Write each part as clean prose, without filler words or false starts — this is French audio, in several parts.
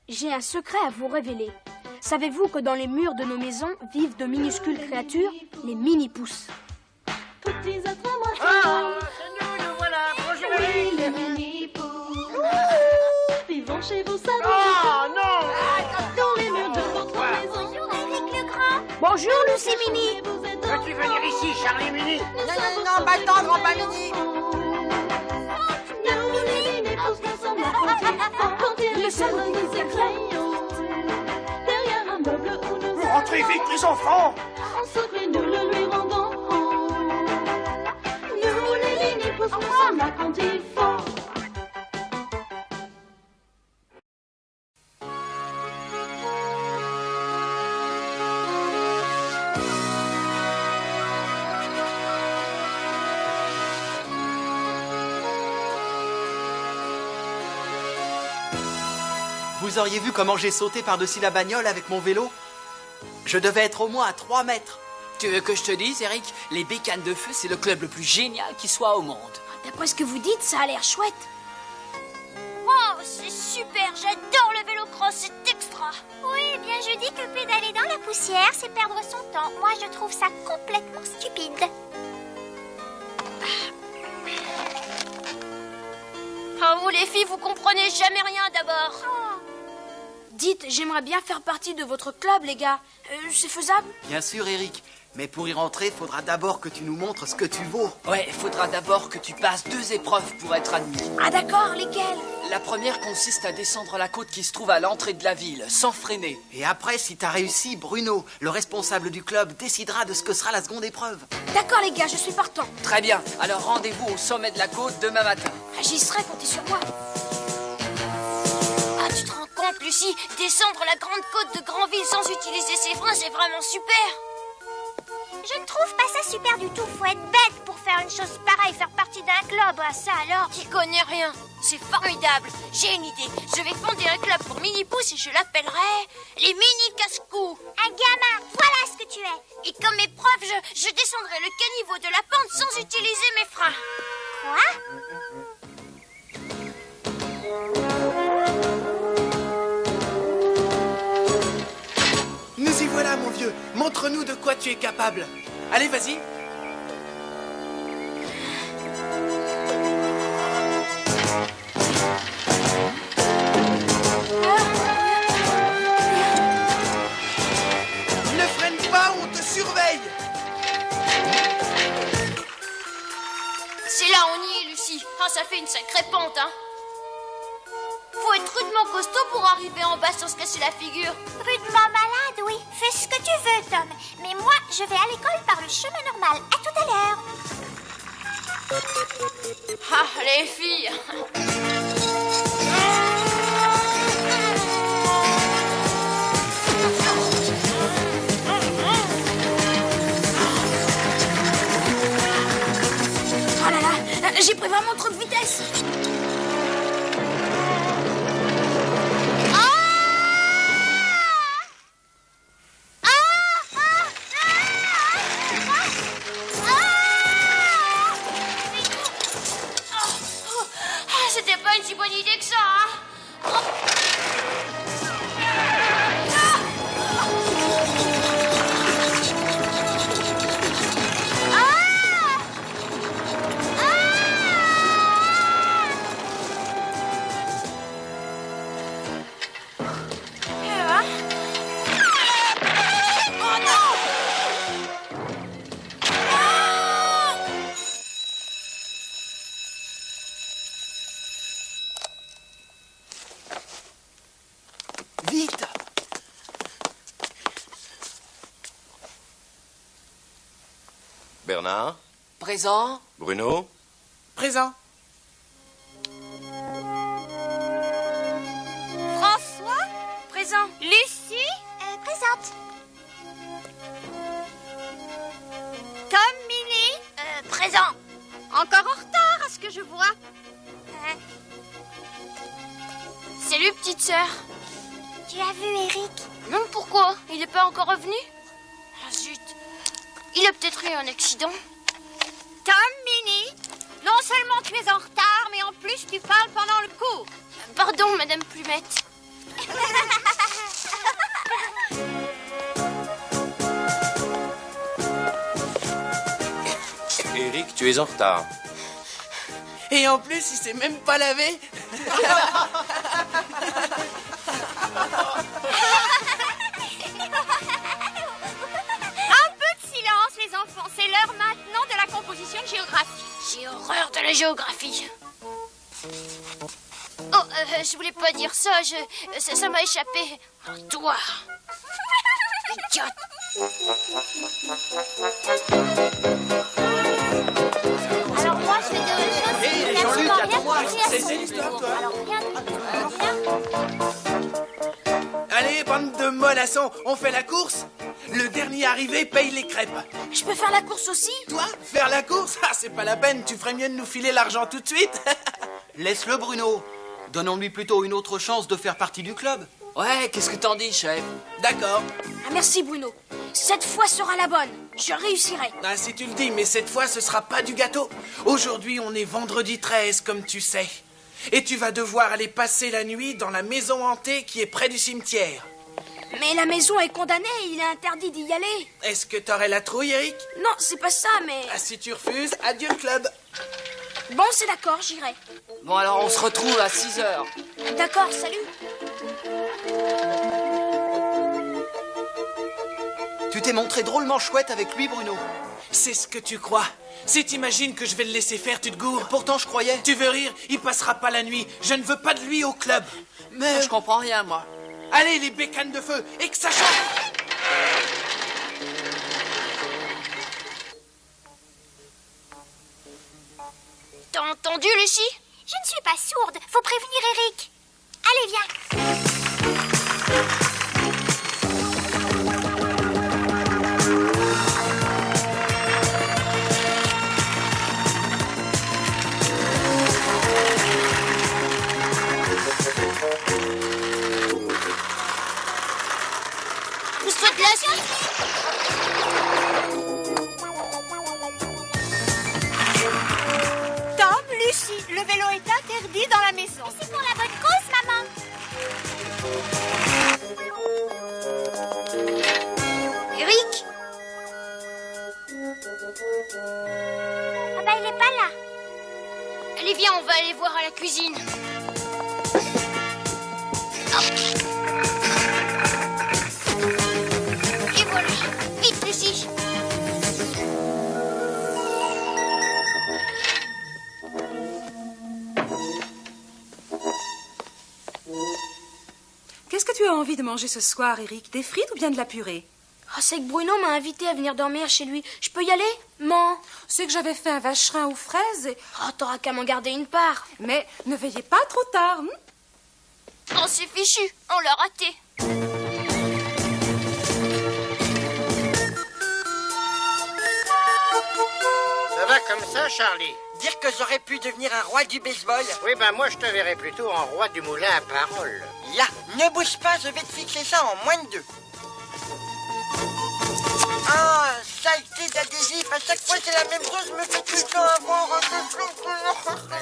J'ai un secret à vous révéler. Savez-vous que dans les murs de nos maisons vivent de minuscules créatures, les mini-pousses? Petits êtres à moitié. C'est nous voilà. Bonjour, Oui, les mini-pousses. Vivons chez vous, ça Oh, non. dans les murs de votre maison. Bonjour Eric le Grand. Bonjour, Lucie Mini. Vous êtes Veux-tu venir ici, Charlie Mini? Non, pas le temps, grand-papa Mini. Nous, les mini-pousses, nous sommes là quand il faut, quand il est céréales et crayons. Derrière un meuble où nous Rentrez vite, les enfants. en secret, nous le lui rendons. Nous, les mini-pousses, nous sommes là quand il faut. Vous auriez vu comment j'ai sauté par-dessus la bagnole avec mon vélo? Je devais être au moins à 3 mètres. Tu veux que je te dise, Eric, les bécanes de feu, c'est le club le plus génial qui soit au monde. D'après ce que vous dites, ça a l'air chouette. Oh, c'est super, j'adore le vélo-cross, c'est extra. Oui, eh bien je dis que pédaler dans la poussière, c'est perdre son temps. Moi, je trouve ça complètement stupide. Oh, vous les filles, vous comprenez jamais rien d'abord. Dites, j'aimerais bien faire partie de votre club, les gars. C'est faisable? Bien sûr, Eric. Mais pour y rentrer, faudra d'abord que tu nous montres ce que tu vaux. Ouais, il faudra d'abord que tu passes 2 épreuves pour être admis. Ah d'accord, lesquels? La première consiste à descendre la côte qui se trouve à l'entrée de la ville, sans freiner. Et après, si t'as réussi, Bruno, le responsable du club, décidera de ce que sera la seconde épreuve. D'accord, les gars, je suis partant. Très bien, alors rendez-vous au sommet de la côte demain matin. J'y serai, comptez sur moi. Ah, tu te rends compte, Lucie, descendre la grande côte de Granville sans utiliser ses freins, c'est vraiment super. Je ne trouve pas ça super du tout. Faut être bête pour faire une chose pareille, faire partie d'un club. Ah, ça alors. T'y connais rien. C'est formidable. J'ai une idée. Je vais fonder un club pour mini-pousses et je l'appellerai les mini-casse-cou. Un gamin, voilà ce que tu es. Et comme épreuve, je descendrai le caniveau de la pente sans utiliser mes freins. Quoi? Nous y voilà, mon vieux. Montre-nous de quoi tu es capable. Allez, vas-y. Ne freine pas, on te surveille. C'est là, on y est, Lucie. Ah, ça fait une sacrée pente, hein. Faut être rudement costaud pour arriver en bas sans se casser la figure. Rudement malade, oui. Fais ce que tu veux, Tom. Mais moi, je vais à l'école par le chemin normal. À tout à l'heure. Ah, les filles. Oh là là, j'ai pris vraiment trop de vitesse. Ah, c'était pas une si bonne idée que ça, hein. Vite. Bernard, Présent? Bruno, Présent. François? Présent. Lucie? Présente. Tom, Mini? Présent. Encore en retard à ce que je vois. Salut, petite sœur. Tu as vu Eric? Non, pourquoi? Il n'est pas encore revenu? Ah, zut. Il a peut-être eu un accident. Tom, Mini? Non seulement tu es en retard, mais en plus tu parles pendant le cours. Pardon, Madame Plumette. Eric, tu es en retard. Et en plus, il s'est même pas lavé. Un peu de silence, les enfants. C'est l'heure maintenant de la composition de géographie. J'ai horreur de la géographie. Oh, je voulais pas dire ça, ça m'a échappé. Oh, toi. Idiote. Alors moi, je fais deux choses. Hé, Il n'y a Jean-Luc, absolument rien attends-moi, de création. c'est l'histoire, toi. Alors rien du tout. Rien. Allez, bande de mollassons, on fait la course. Le dernier arrivé paye les crêpes. Je peux faire la course aussi? Toi, faire la course? Ah, c'est pas la peine, tu ferais mieux de nous filer l'argent tout de suite. Laisse-le, Bruno. Donnons-lui plutôt une autre chance de faire partie du club. Ouais, qu'est-ce que t'en dis, chef? D'accord. Ah, merci, Bruno. Cette fois sera la bonne. Je réussirai. Ah, si tu le dis, mais cette fois, ce sera pas du gâteau. Aujourd'hui, on est vendredi 13, comme tu sais. Et tu vas devoir aller passer la nuit dans la maison hantée qui est près du cimetière. Mais la maison est condamnée, il est interdit d'y aller. Est-ce que t'aurais la trouille, Eric? Non, c'est pas ça, mais... Ah, si tu refuses, adieu le club. Bon, c'est d'accord, j'irai. Bon, alors on se retrouve à 6 heures. D'accord, salut. Tu t'es montré drôlement chouette avec lui, Bruno. C'est ce que tu crois. Si t'imagines que je vais le laisser faire, tu te gourres. Pourtant, je croyais... Tu veux rire? Il passera pas la nuit. Je ne veux pas de lui au club. Mais... Je comprends rien, moi. Allez, les bécanes de feu, et que ça chante! T'as entendu, Lucie? Je ne suis pas sourde. Faut prévenir Eric. Allez, viens. Pousse-toi de là, Tom, Lucie, le vélo est interdit dans la maison. C'est pour la bonne cause, maman. Eric? Ah bah, il est pas là. Allez, viens, on va aller voir à la cuisine. Et voilà. Vite, Lucie. Qu'est-ce que tu as envie de manger ce soir, Eric? Des frites ou bien de la purée? Ah, c'est que Bruno m'a invité à venir dormir chez lui. Je peux y aller? Man. C'est que j'avais fait un vacherin aux fraises, Oh, t'auras qu'à m'en garder une part. mais ne veillez pas trop tard. On s'est fichu. On l'a raté. Ça va comme ça, Charlie? Dire que j'aurais pu devenir un roi du baseball. Oui, ben moi, je te verrais plutôt en roi du moulin à parole. Là, ne bouge pas, je vais te fixer ça en moins de 2. Ah, saleté d'adhésif, à chaque fois c'est la même chose, je me fais tout le temps avoir un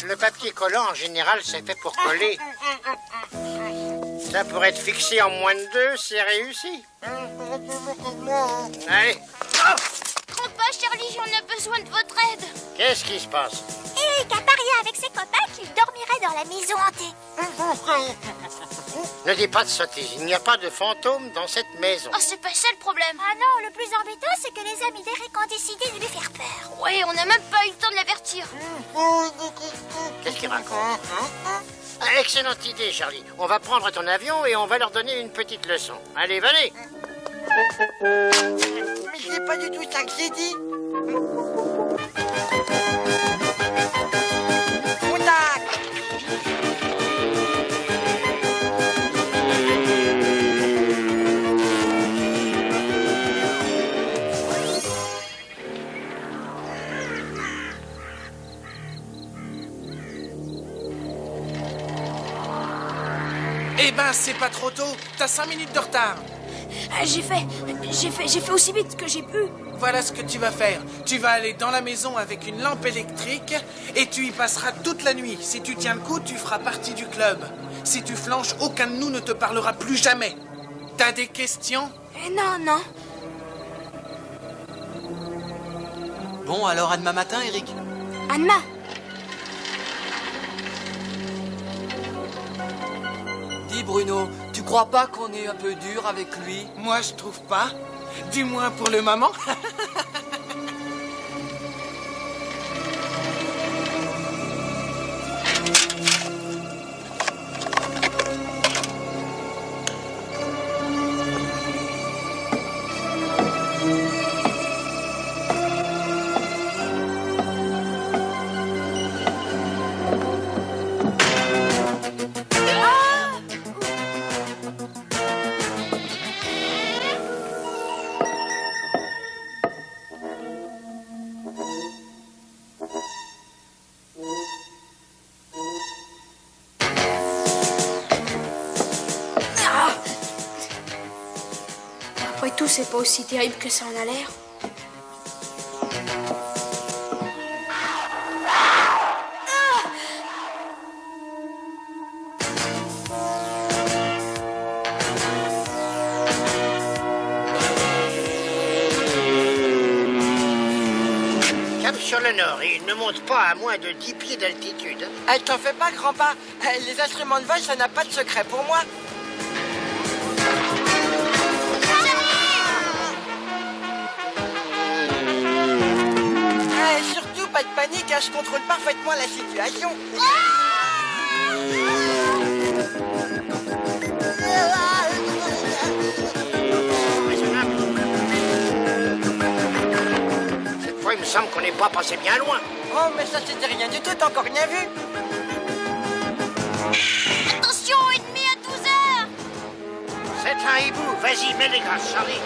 peu. Le papier collant, en général, c'est fait pour coller. Ça pourrait être fixé en moins de 2, c'est réussi. Allez, Trompe pas, Charlie, on a besoin de votre aide. qu'est-ce qui se passe? Eric a parié avec ses copains qu'il dormirait dans la maison hantée. Ne dis pas de sottises, il n'y a pas de fantôme dans cette maison. Oh, c'est pas ça le problème. Ah non, le plus embêtant, c'est que les amis d'Eric ont décidé de lui faire peur. Ouais, on n'a même pas eu le temps de l'avertir. Qu'est-ce qu'il raconte? Ah, excellente idée, Charlie. On va prendre ton avion et on va leur donner une petite leçon. Allez, venez. Mais c'est pas du tout ça que j'ai dit. Contact. Eh ben, c'est pas trop tôt. T'as 5 minutes de retard. J'ai fait aussi vite que j'ai pu. Voilà ce que tu vas faire. Tu vas aller dans la maison avec une lampe électrique et tu y passeras toute la nuit. Si tu tiens le coup, tu feras partie du club. Si tu flanches, aucun de nous ne te parlera plus jamais. T'as des questions? Non, non. Bon, alors à demain matin, Eric. Anma, Dis Bruno, tu crois pas qu'on est un peu dur avec lui? Moi, je trouve pas. Du moins pour le moment. après tout, c'est pas aussi terrible que ça en a l'air. Cap sur le nord, et il ne monte pas à moins de 10 pieds d'altitude. T'en fais pas, grand-père. Les instruments de vol, ça n'a pas de secret pour moi. Surtout, pas de panique, je contrôle parfaitement la situation. Cette fois, il me semble qu'on n'est pas passé bien loin. Oh, mais ça, c'était rien du tout, t'as encore rien vu. Attention, ennemi à 12 heures. C'est un hibou. Vas-y, mets les grâces, Charlie.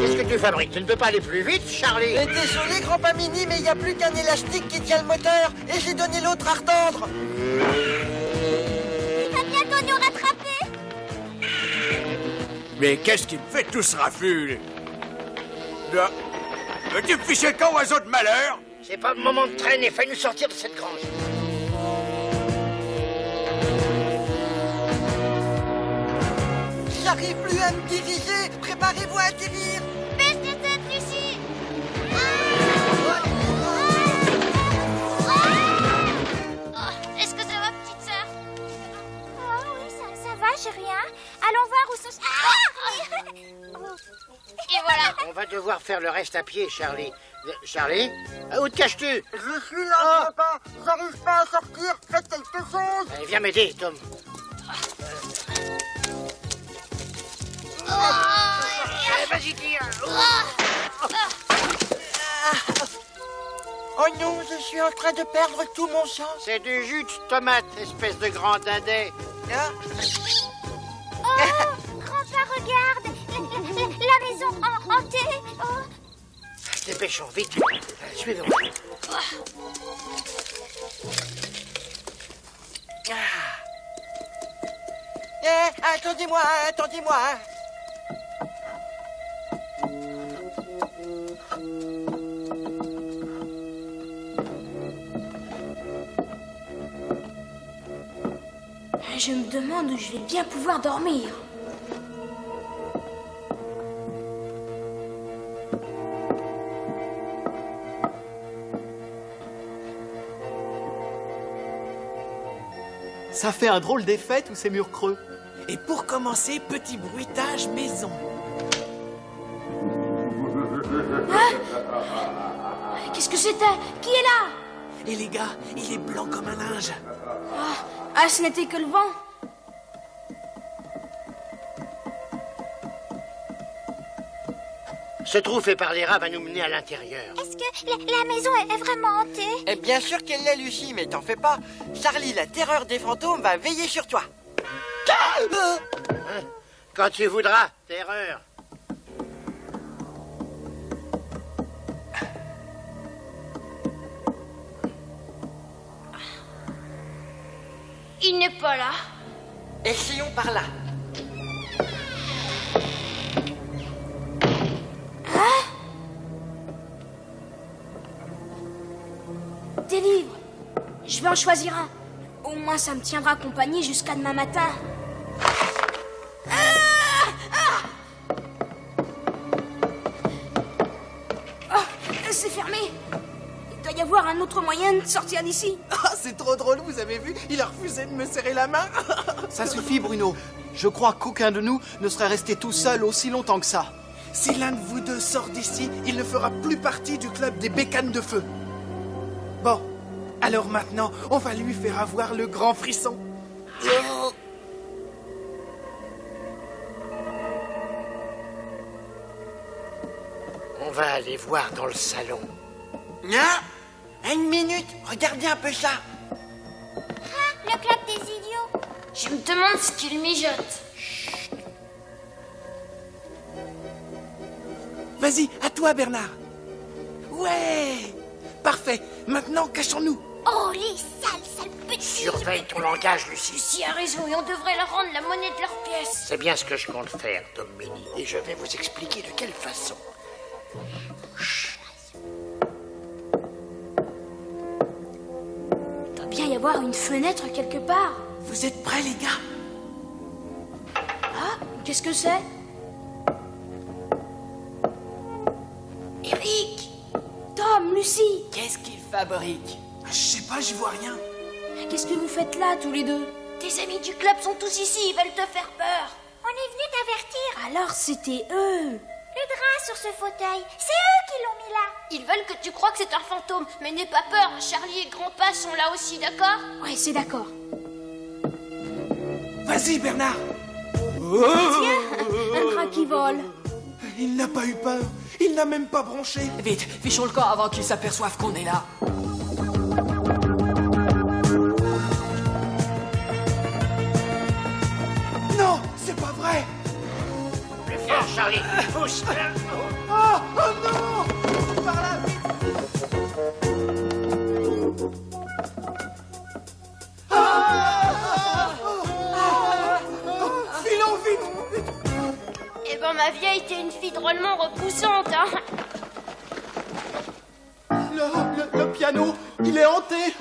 Qu'est-ce que tu fabriques? Tu ne peux pas aller plus vite, Charlie? Désolé, grand-père Mini, mais il n'y a plus qu'un élastique qui tient le moteur. Et j'ai donné l'autre à retendre. Il va bientôt nous rattraper. Mais qu'est-ce qui me fait tout ce raffut? Tu me fichais le camp, oiseau de malheur? C'est pas le moment de traîner. Fais-nous sortir de cette grange. J'arrive plus à me diriger. Préparez-vous à atterrir. Baisse tes têtes, Lucie. Est-ce que ça va, petite sœur? Oh oui, ça va, j'ai rien. Allons voir où sont... Et voilà. On va devoir faire le reste à pied, Charlie. Charlie? Où te caches-tu? Je suis là, papa. J'arrive pas à sortir. Faites quelque chose. Allez, viens m'aider, Tom. Allez, vas-y, tire. Oh non, je suis en train de perdre tout mon sang. C'est du jus de tomate, espèce de grand dindé. Oh, grand-père, regarde. La maison hantée. Oh. Dépêchons, vite. Suivez-moi. Attendez-moi, attendez-moi. Je me demande où je vais bien pouvoir dormir. Ça fait un drôle d'effet, tous ces murs creux. Et pour commencer, petit bruitage maison. Qu'est-ce que c'était? Qui est là? Et les gars, il est blanc comme un linge. Ah, ce n'était que le vent. Ce trou fait par les rats va nous mener à l'intérieur. Est-ce que la maison est vraiment hantée? Bien sûr qu'elle l'est, Lucie, mais t'en fais pas. Charlie, la terreur des fantômes, va veiller sur toi. Quand tu voudras, terreur. Il n'est pas là. Essayons par là. des livres. Je vais en choisir un. Au moins, ça me tiendra compagnie jusqu'à demain matin. Oh, c'est fermé. Il doit y avoir un autre moyen de sortir d'ici. Ah, c'est trop drôle, vous avez vu? Il a refusé de me serrer la main. Ça suffit, Bruno. Je crois qu'aucun de nous ne serait resté tout seul aussi longtemps que ça. Si l'un de vous deux sort d'ici, il ne fera plus partie du club des bécanes de feu. Bon, alors maintenant, on va lui faire avoir le grand frisson. On va aller voir dans le salon. Non, une minute, regardez un peu ça. Ah, le club des idiots. Je me demande ce qu'il mijote. Vas-y, à toi, Bernard. Ouais, parfait. Maintenant, cachons-nous. Oh, les sales petits. Surveille ton langage, Lucie. Lucie a raison et on devrait leur rendre la monnaie de leur pièce. C'est bien ce que je compte faire, Domini. Et je vais vous expliquer de quelle façon. Il doit bien y avoir une fenêtre quelque part. Vous êtes prêts, les gars? Ah, qu'est-ce que c'est? Eric, Tom, Lucie, qu'est-ce qu'il fabrique? Je sais pas, j'y vois rien. qu'est-ce que vous faites là, tous les deux? Tes amis du club sont tous ici, ils veulent te faire peur. On est venu t'avertir. Alors c'était eux. Le drap sur ce fauteuil, c'est eux qui l'ont mis là. Ils veulent que tu crois que c'est un fantôme, mais n'aie pas peur, Charlie et Grandpa sont là aussi, d'accord? Ouais, c'est d'accord. Vas-y, Bernard. Un drap qui vole. Il n'a pas eu peur. Il n'a même pas bronché. Vite, fichons le camp avant qu'ils s'aperçoivent qu'on est là. Non, c'est pas vrai. Plus fort, Charlie. Pousse. Oh non. Par là, vite. Filons vite. Eh ben, ma vieille, t'es une fille drôlement repoussante, hein. Le piano, il est hanté.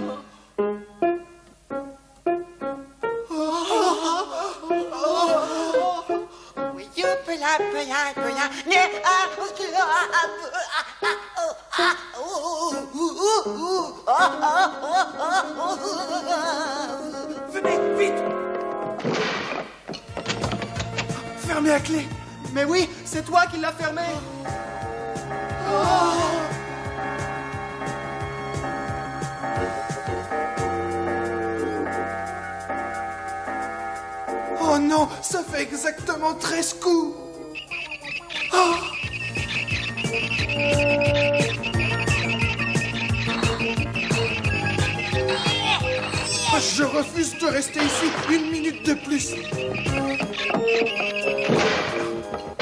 Venez, vite. Fermez à clé. Mais oui, c'est toi qui l'as fermé. Oh non, ça fait exactement 13 coups. Oh. Je refuse de rester ici une minute de plus.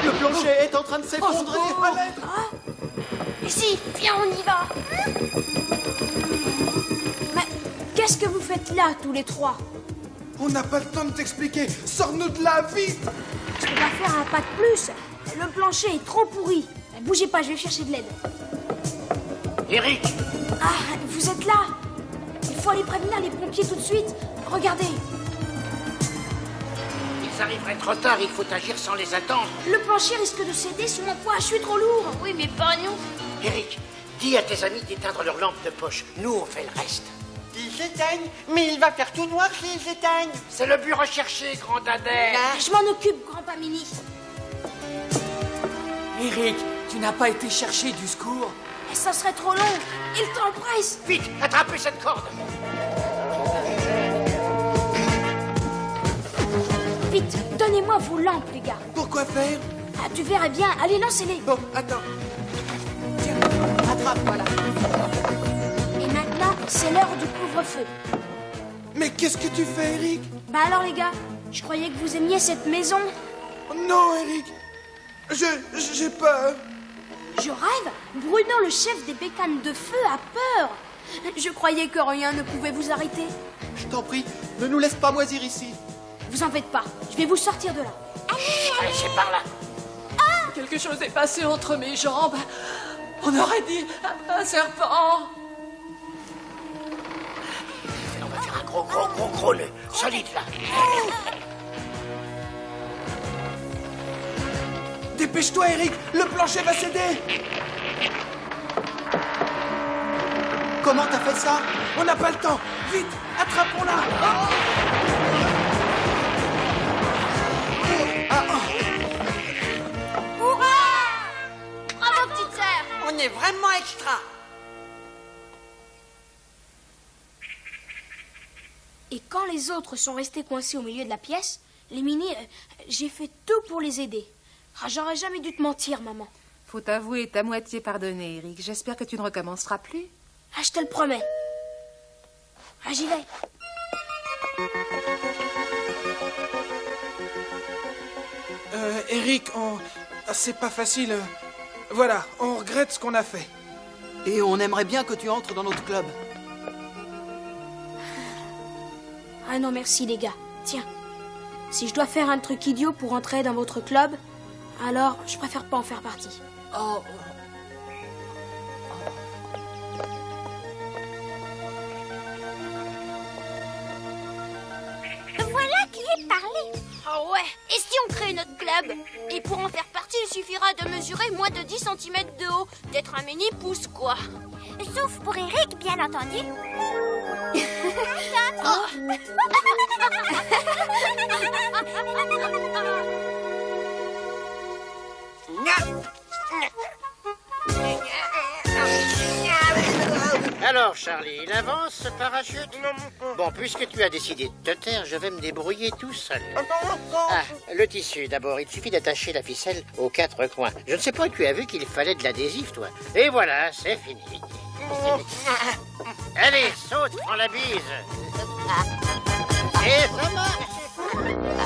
Le plancher est en train de s'effondrer. À l'aide. Lucie, viens, on y va. Mais qu'est-ce que vous faites là, tous les trois? On n'a pas le temps de t'expliquer. Sors-nous de là, vite. Je peux pas faire un pas de plus. Le plancher est trop pourri. Bougez pas, je vais chercher de l'aide. Eric, Ah, vous êtes là? Il faut aller prévenir les pompiers tout de suite. Regardez, ils arriveraient trop tard, il faut agir sans les attendre. le plancher risque de céder sous mon poids. Je suis trop lourd. Oui, mais pas nous. Eric, dis à tes amis d'éteindre leur lampe de poche. Nous, on fait le reste. Ils s'éteignent, mais il va faire tout noir s'ils s'éteignent. C'est le but recherché, grand Adèle. Je m'en occupe, grand-pa Mini. Eric, tu n'as pas été chercher du secours? Ça serait trop long. Il t'empresse. Vite, attrapez cette corde. Vite, donnez-moi vos lampes, les gars. Pourquoi faire? Ah, tu verrais bien. Allez, lancez-les. Bon, attends. Tiens, attrape, voilà. Et maintenant, c'est l'heure du couvre-feu. Mais qu'est-ce que tu fais, Eric? Bah alors, les gars, je croyais que vous aimiez cette maison. Non, Eric. J'ai peur. Je rêve. Bruno, le chef des bécanes de feu, a peur. Je croyais que rien ne pouvait vous arrêter. Je t'en prie, ne nous laisse pas moisir ici. Vous en faites pas. Je vais vous sortir de là. Allez, c'est par là. Quelque chose est passé entre mes jambes. On aurait dit un serpent. gros nœud. Solide, là. Dépêche-toi, Eric, le plancher va céder. Comment t'as fait ça? On n'a pas le temps. Vite, attrapons-la. Bravo, petite sœur. On est vraiment extra. Et quand les autres sont restés coincés au milieu de la pièce, les minis, j'ai fait tout pour les aider. Ah, j'aurais jamais dû te mentir, maman. Faut t'avouer, t'as moitié pardonné, Eric. J'espère que tu ne recommenceras plus. Ah, je te le promets. Ah, j'y vais. Eric, c'est pas facile. Voilà, on regrette ce qu'on a fait. Et on aimerait bien que tu entres dans notre club. Ah non, merci les gars. Tiens, si je dois faire un truc idiot pour entrer dans votre club, alors je préfère pas en faire partie. Oh. Voilà qui est parlé. Ah ouais. Et si on crée notre club? Et pour en faire partie, il suffira de mesurer moins de 10 cm de haut. D'être un mini-pouce, quoi. Sauf pour Eric, bien entendu. Alors, Charlie, il avance ce parachute? Bon, puisque tu as décidé de te taire, je vais me débrouiller tout seul. Ah, le tissu, d'abord. Il suffit d'attacher la ficelle aux 4 coins. Je ne sais pas, tu as vu qu'il fallait de l'adhésif, toi. Et voilà, c'est fini. Allez, saute, prends la bise. Et ça marche.